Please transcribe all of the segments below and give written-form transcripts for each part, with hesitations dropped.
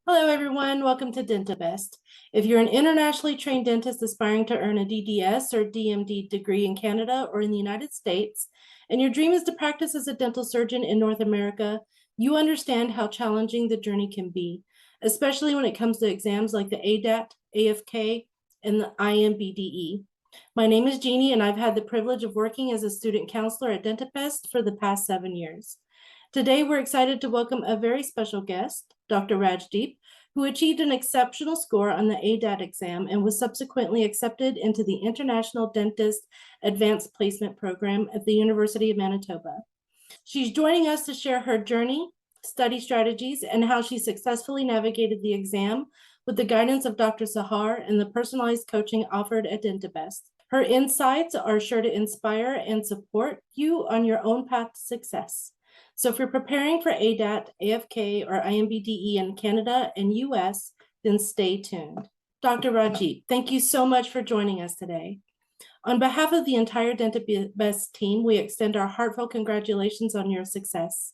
Hello, everyone. Welcome to Dentabest. If you're an internationally trained dentist aspiring to earn a DDS or DMD degree in Canada or in the United States, and your dream is to practice as a dental surgeon in North America, you understand how challenging the journey can be, especially when it comes to exams like the ADAT, AFK, and the INBDE. My name is Jeannie, and I've had the privilege of working as a student counselor at Dentabest for the past 7 years. Today, we're excited to welcome a very special guest, Dr. Rajdeep, who achieved an exceptional score on the ADAT exam and was subsequently accepted into the International Dentist Advanced Placement Program at the University of Manitoba. She's joining us to share her journey, study strategies, and how she successfully navigated the exam with the guidance of Dr. Sehar and the personalized coaching offered at Dentabest. Her insights are sure to inspire and support you on your own path to success. So if you're preparing for ADAT, AFK, or INBDE in Canada and US, then stay tuned. Dr. Rajdeep, thank you so much for joining us today. On behalf of the entire Dentabest team, we extend our heartfelt congratulations on your success.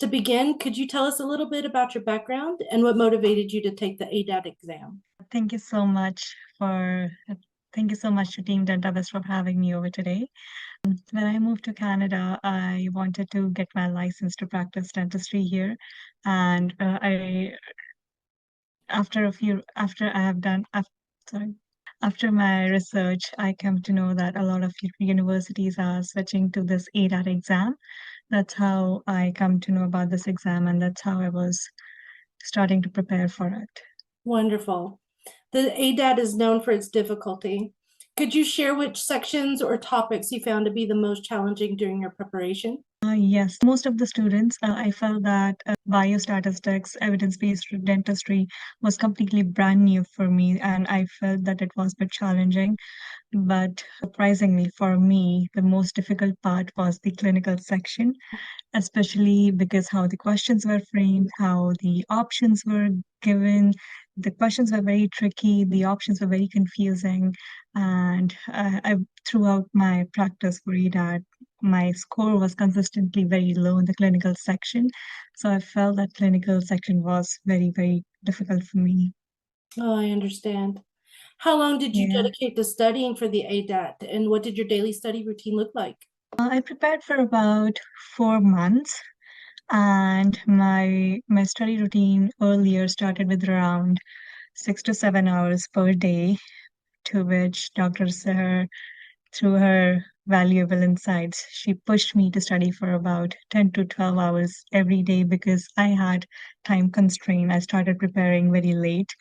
To begin, could you tell us a little bit about your background and what motivated you to take the ADAT exam? Thank you so much to Team Dentabest for having me over today. When I moved to Canada, I wanted to get my license to practice dentistry here, and after my research, I came to know that a lot of universities are switching to this ADAT exam. That's how I come to know about this exam, and that's how I was starting to prepare for it. Wonderful. The ADAT is known for its difficulty. Could you share which sections or topics you found to be the most challenging during your preparation? Yes, most of the students, I felt that biostatistics, evidence-based dentistry was completely brand new for me, and I felt that it was a bit challenging. But surprisingly, for me, the most difficult part was the clinical section, especially because how the questions were framed, how the options were given. The questions were very tricky, the options were very confusing, and throughout my practice for EDAT, my score was consistently very low in the clinical section. So I felt that clinical section was very, very difficult for me. Oh, I understand. How long did you Yeah. dedicate to studying for the ADAT, and what did your daily study routine look like? I prepared for about 4 months, and my study routine earlier started with around 6 to 7 hours per day, to which Dr. Sehar, through her valuable insights, she pushed me to study for about 10 to 12 hours every day because I had time constraint. I started preparing very late,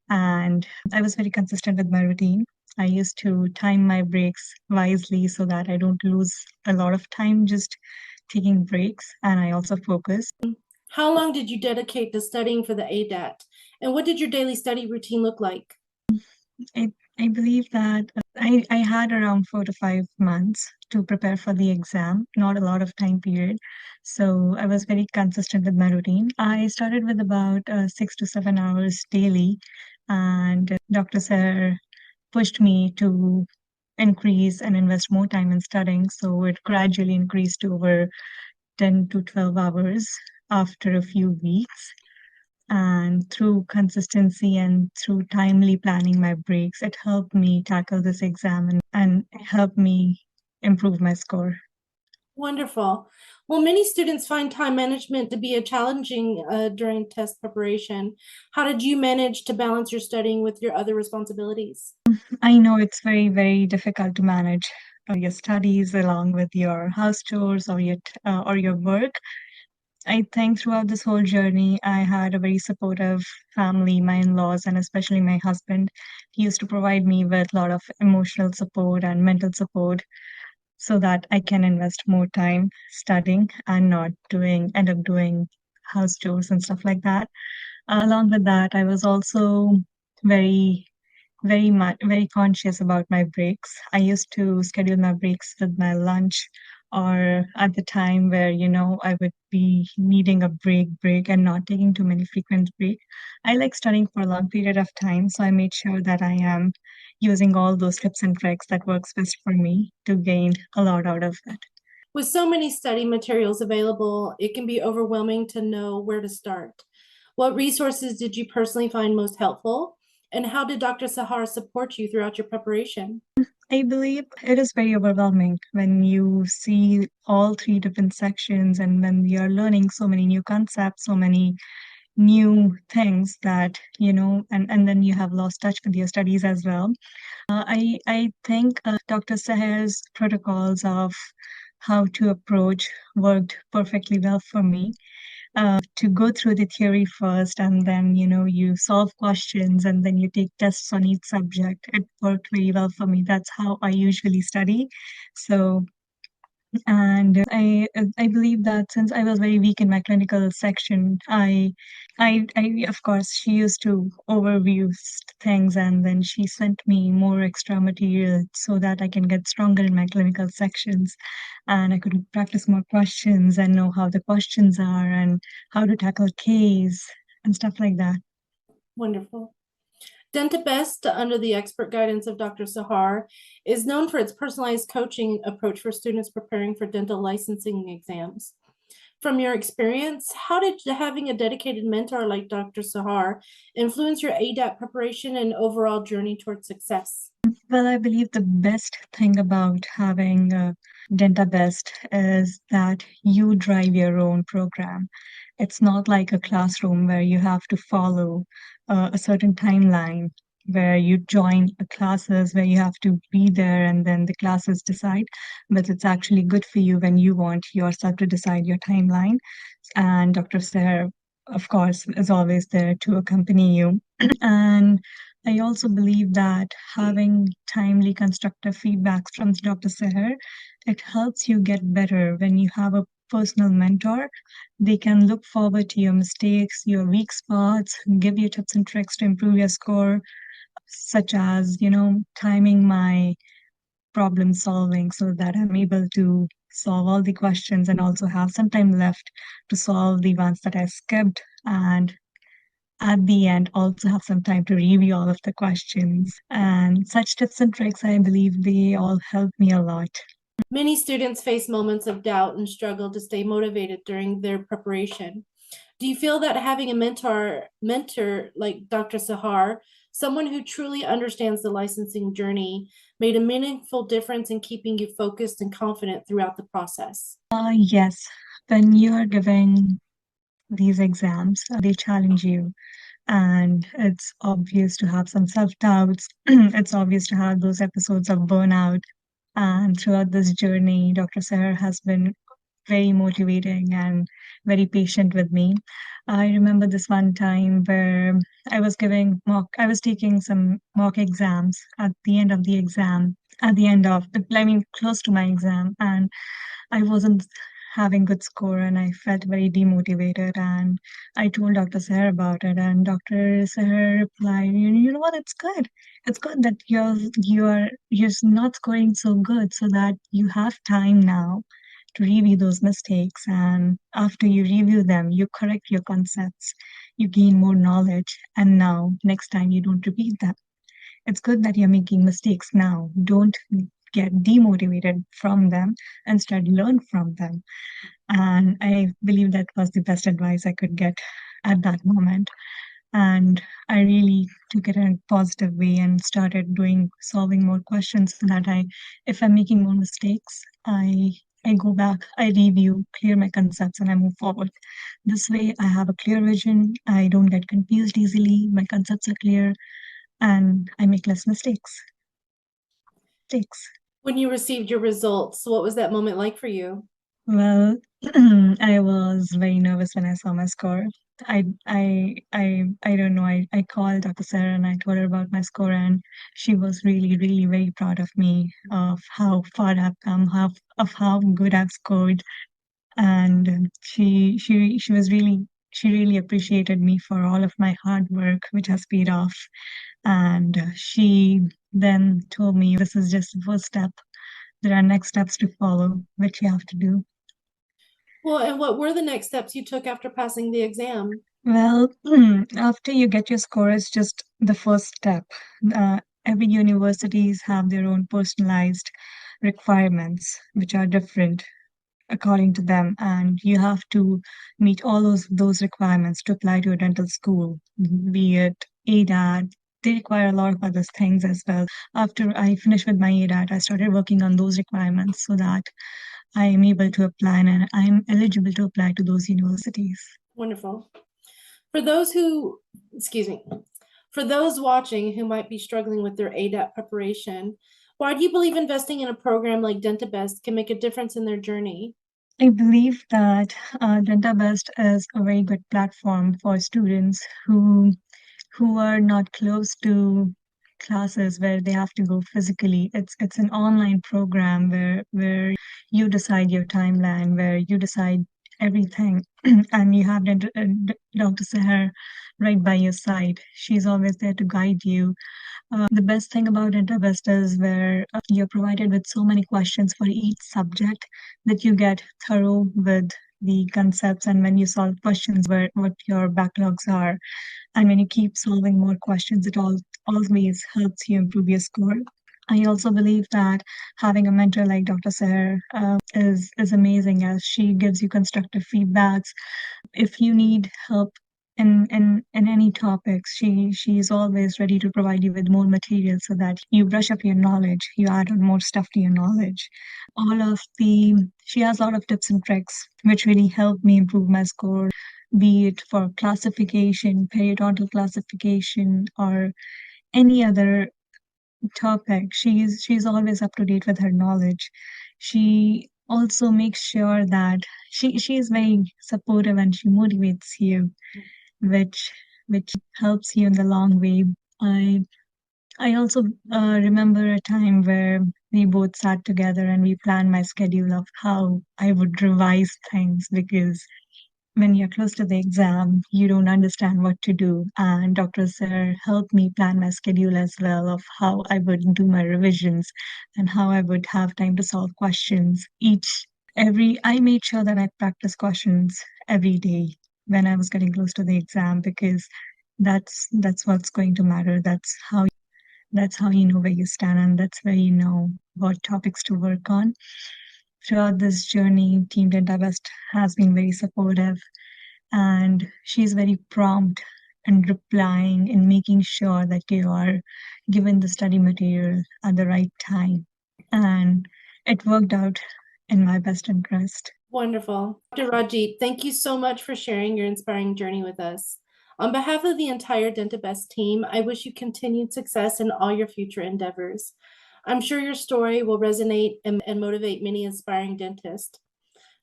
and I was very consistent with my routine. I used to time my breaks wisely so that I don't lose a lot of time just taking breaks, and I also focus. How long did you dedicate to studying for the ADAT, and what did your daily study routine look like? I believe that I had around 4 to 5 months to prepare for the exam, not a lot of time period. So I was very consistent with my routine. I started with about 6 to 7 hours daily, and Dr. Sir pushed me to increase and invest more time in studying. So it gradually increased to over 10 to 12 hours after a few weeks. And through consistency and through timely planning my breaks, it helped me tackle this exam and helped me improve my score. Wonderful. Well, many students find time management to be a challenging during test preparation. How did you manage to balance your studying with your other responsibilities? I know it's very, very difficult to manage your studies along with your house chores or your work. I think throughout this whole journey, I had a very supportive family, my in-laws, and especially my husband. He used to provide me with a lot of emotional support and mental support so that I can invest more time studying and not end up doing house chores and stuff like that. Along with that, I was also very, very conscious about my breaks. I used to schedule my breaks with my lunch or at the time where, I would be needing a break and not taking too many frequent break. I like studying for a long period of time, so I made sure that I am using all those tips and tricks that works best for me to gain a lot out of it. With so many study materials available, it can be overwhelming to know where to start. What resources did you personally find most helpful? And how did Dr. Sehar support you throughout your preparation? I believe it is very overwhelming when you see all three different sections and when we are learning so many new concepts, so many new things that, and then you have lost touch with your studies as well. I think Dr. Sahar's protocols of how to approach worked perfectly well for me. To go through the theory first, and then you solve questions, and then you take tests on each subject. It worked very well for me. That's how I usually study. So and I believe that since I was very weak in my clinical section, I of course she used to overview things, and then she sent me more extra material so that I can get stronger in my clinical sections, and I could practice more questions and know how the questions are and how to tackle case and stuff like that. Wonderful. Dentabest, under the expert guidance of Dr. Sehar, is known for its personalized coaching approach for students preparing for dental licensing exams. From your experience, how did having a dedicated mentor like Dr. Sehar influence your ADAT preparation and overall journey towards success? Well, I believe the best thing about having Dentabest is that you drive your own program. It's not like a classroom where you have to follow a certain timeline, where you join classes where you have to be there and then the classes decide. But it's actually good for you when you want yourself to decide your timeline. And Dr. Sehar, of course, is always there to accompany you. And I also believe that having timely constructive feedbacks from Dr. Seher, it helps you get better when you have a personal mentor. They can look forward to your mistakes, your weak spots, give you tips and tricks to improve your score, such as, timing my problem solving so that I'm able to solve all the questions and also have some time left to solve the ones that I skipped, and at the end also have some time to review all of the questions. And such tips and tricks, I believe they all help me a lot. Many students face moments of doubt and struggle to stay motivated during their preparation. Do you feel that having a mentor like Dr. Sehar, someone who truly understands the licensing journey, made a meaningful difference in keeping you focused and confident throughout the process? Yes, when you're giving these exams, they challenge you, and it's obvious to have some self-doubts. It's obvious to have those episodes of burnout. And throughout this journey, Dr. Seher has been very motivating and very patient with me. I remember this one time where I was taking some mock exams at the end of the exam, close to my exam, and I wasn't having good score and I felt very demotivated, and I told Dr. Seher about it, and Dr. Seher replied, you know what, it's good. It's good that you're not scoring so good so that you have time now to review those mistakes, and after you review them, you correct your concepts, you gain more knowledge, and now next time you don't repeat them. It's good that you're making mistakes now. Don't get demotivated from them, instead learn from them. And I believe that was the best advice I could get at that moment. And I really took it in a positive way and started solving more questions so that if I'm making more mistakes, I go back, I review, clear my concepts, and I move forward. This way, I have a clear vision. I don't get confused easily. My concepts are clear, and I make less mistakes. Mistakes. When you received your results, what was that moment like for you? Well, I was very nervous when I saw my score. I don't know. I called Dr. Sarah and I told her about my score, and she was really, really very proud of me, of how far I've come, of how good I've scored. And she really appreciated me for all of my hard work, which has paid off. And she then told me, this is just the first step. There are next steps to follow, which you have to do. Well, and what were the next steps you took after passing the exam? Well, after you get your score, it's just the first step. Every universities have their own personalized requirements, which are different according to them, and you have to meet all those requirements to apply to a dental school, be it ADAT. They require a lot of other things as well. After I finished with my ADAT, I started working on those requirements so that I am able to apply and I am eligible to apply to those universities. Wonderful. For those who, excuse me, for those watching who might be struggling with their ADAT preparation, why do you believe investing in a program like Dentabest can make a difference in their journey? I believe that Dentabest is a very good platform for students who are not close to classes where they have to go physically. It's an online program where you decide your timeline, where you decide everything, and you have Dr. Sehar right by your side. She's always there to guide you. The best thing about Dentabest is where you're provided with so many questions for each subject that you get thorough with the concepts, and when you solve questions where what your backlogs are, and when you keep solving more questions, it always helps you improve your score. I also believe that having a mentor like Dr. Sehar is amazing, as she gives you constructive feedbacks. If you need help in any topics, she's always ready to provide you with more material so that you brush up your knowledge, you add on more stuff to your knowledge. She has a lot of tips and tricks which really help me improve my score, be it for classification, periodontal classification, or any other topic. She's always up to date with her knowledge. She also makes sure that she is very supportive and she motivates you, which which helps you in the long way. I I also remember a time where we both sat together and we planned my schedule of how I would revise things, because when you're close to the exam, you don't understand what to do. And Dr. Sir helped me plan my schedule as well of how I would do my revisions and how I would have time to solve questions. I made sure that I practice questions every day when I was getting close to the exam, because that's what's going to matter. That's how you know where you stand, and that's where you know what topics to work on. Throughout this journey, Team Dentabest has been very supportive, and she's very prompt and replying and making sure that you are given the study material at the right time. And it worked out in my best interest. Wonderful. Dr. Rajdeep, thank you so much for sharing your inspiring journey with us. On behalf of the entire Dentabest team, I wish you continued success in all your future endeavors. I'm sure your story will resonate and motivate many aspiring dentists.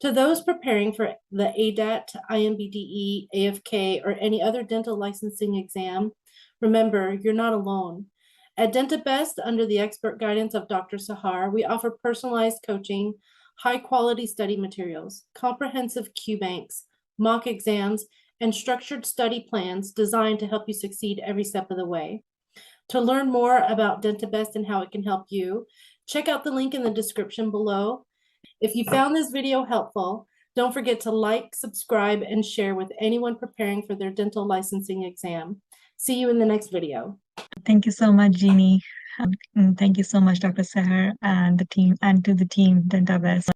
To those preparing for the ADAT, INBDE, AFK, or any other dental licensing exam, remember, you're not alone. At Dentabest, under the expert guidance of Dr. Sehar, we offer personalized coaching, high-quality study materials, comprehensive Q banks, mock exams, and structured study plans designed to help you succeed every step of the way. To learn more about Dentabest and how it can help you, check out the link in the description below. If you found this video helpful, don't forget to like, subscribe, and share with anyone preparing for their dental licensing exam. See you in the next video. Thank you so much, Jeannie. And thank you so much, Dr. Sehar, and the team, and to the team, Dentabest.